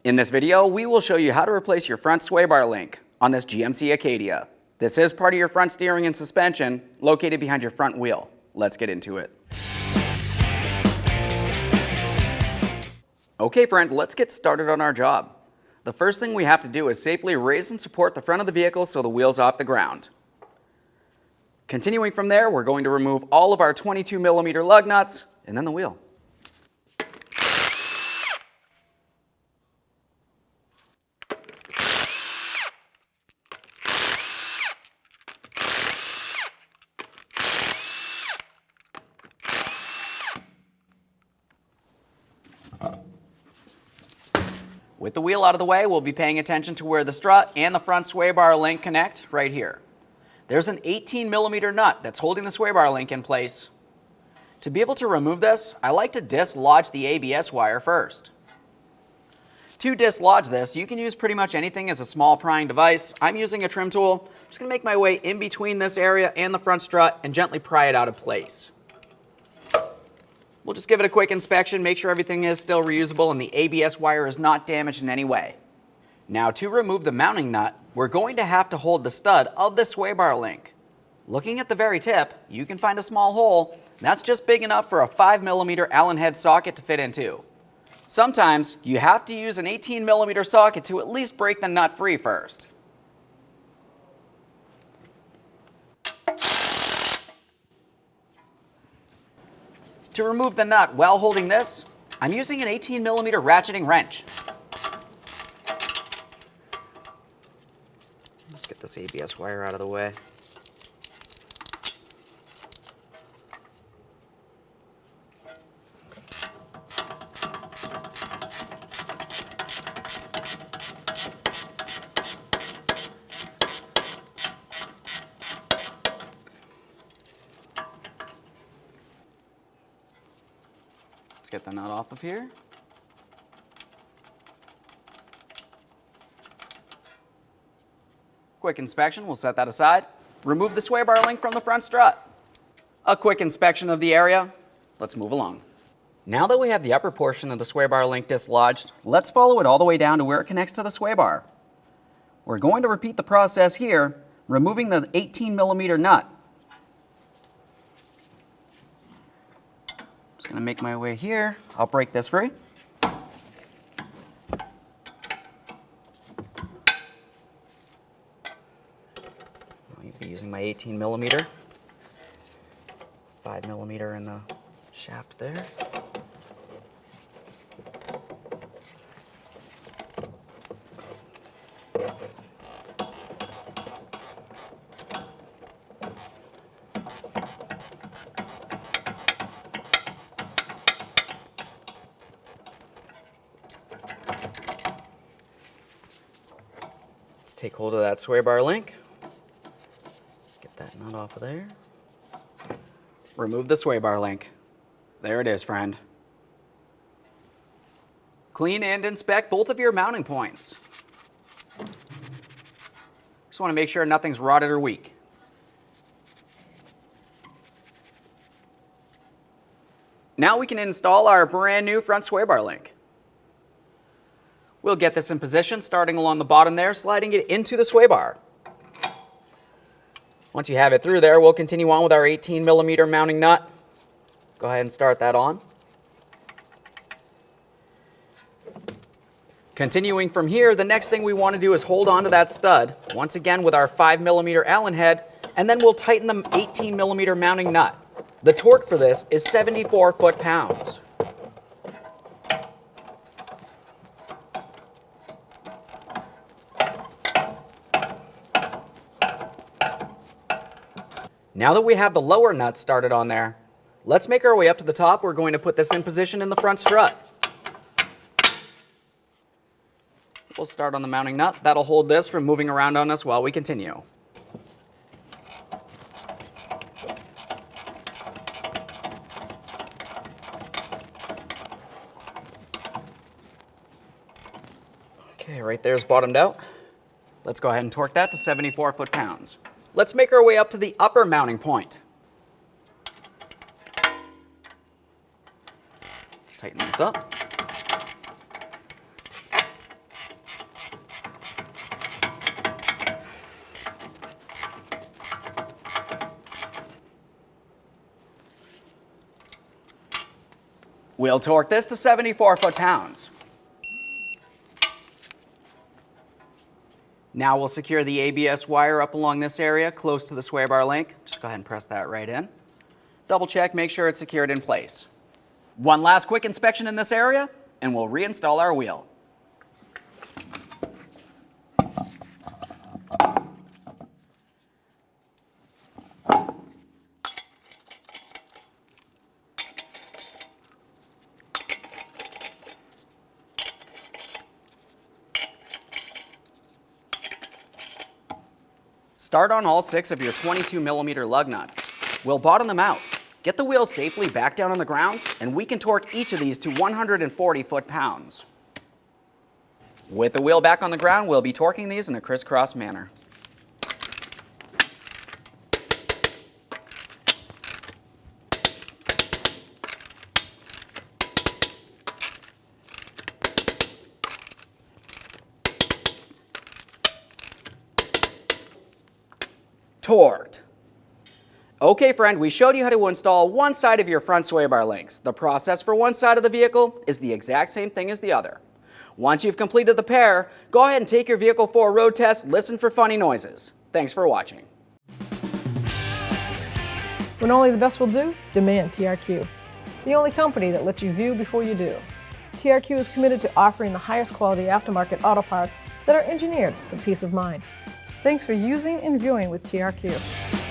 In this video, we will show you how to replace your front sway bar link on this GMC Acadia. This is part of your front steering and suspension located behind your front wheel. Let's get into it. Okay friend, let's get started on our job. The first thing we have to do is safely raise and support the front of the vehicle so the wheel's off the ground. Continuing from there, we're going to remove all of our 22mm lug nuts and then the wheel. With the wheel out of the way, we'll be paying attention to where the strut and the front sway bar link connect right here. There's an 18mm nut that's holding the sway bar link in place. To be able to remove this, I like to dislodge the ABS wire first. To dislodge this, you can use pretty much anything as a small prying device. I'm using a trim tool. I'm just going to make my way in between this area and the front strut and gently pry it out of place. We'll just give it a quick inspection, make sure everything is still reusable and the ABS wire is not damaged in any way. Now to remove the mounting nut, we're going to have to hold the stud of the sway bar link. Looking at the very tip, you can find a small hole. That's just big enough for a 5mm Allen head socket to fit into. Sometimes you have to use an 18mm socket to at least break the nut free first. To remove the nut while holding this, I'm using an 18mm ratcheting wrench. Let's get this ABS wire out of the way. Let's get the nut off of here. Quick inspection, we'll set that aside. Remove the sway bar link from the front strut. A quick inspection of the area. Let's move along. Now that we have the upper portion of the sway bar link dislodged, let's follow it all the way down to where it connects to the sway bar. We're going to repeat the process here, removing the 18mm nut. Just gonna make my way here. I'll break this free. I'll be using my 18mm, 5mm in the shaft there. Take hold of that sway bar link, get that nut off of there, remove the sway bar link. There it is, friend. Clean and inspect both of your mounting points. Just want to make sure nothing's rotted or weak. Now we can install our brand new front sway bar link. We'll get this in position, starting along the bottom there, sliding it into the sway bar. Once you have it through there, we'll continue on with our 18mm mounting nut. Go ahead and start that on. Continuing from here, the next thing we want to do is hold on to that stud, once again with our 5mm Allen head, and then we'll tighten the 18mm mounting nut. The torque for this is 74 foot-pounds. Now that we have the lower nut started on there, let's make our way up to the top. We're going to put this in position in the front strut. We'll start on the mounting nut. That'll hold this from moving around on us while we continue. Okay, right there's bottomed out. Let's go ahead and torque that to 74 foot-pounds. Let's make our way up to the upper mounting point. Let's tighten this up. We'll torque this to 74 foot-pounds. Now we'll secure the ABS wire up along this area close to the sway bar link. Just go ahead and press that right in. Double check, make sure it's secured in place. One last quick inspection in this area, and we'll reinstall our wheel. Start on all 6 of your 22mm lug nuts. We'll bottom them out. Get the wheel safely back down on the ground, and we can torque each of these to 140 foot-pounds. With the wheel back on the ground, we'll be torquing these in a crisscross manner. Torqued. Okay friend, we showed you how to install one side of your front sway bar links. The process for one side of the vehicle is the exact same thing as the other. Once you've completed the pair, go ahead and take your vehicle for a road test, listen for funny noises. Thanks for watching. When only the best will do, demand TRQ. The only company that lets you view before you do. TRQ is committed to offering the highest quality aftermarket auto parts that are engineered for peace of mind. Thanks for using and viewing with TRQ.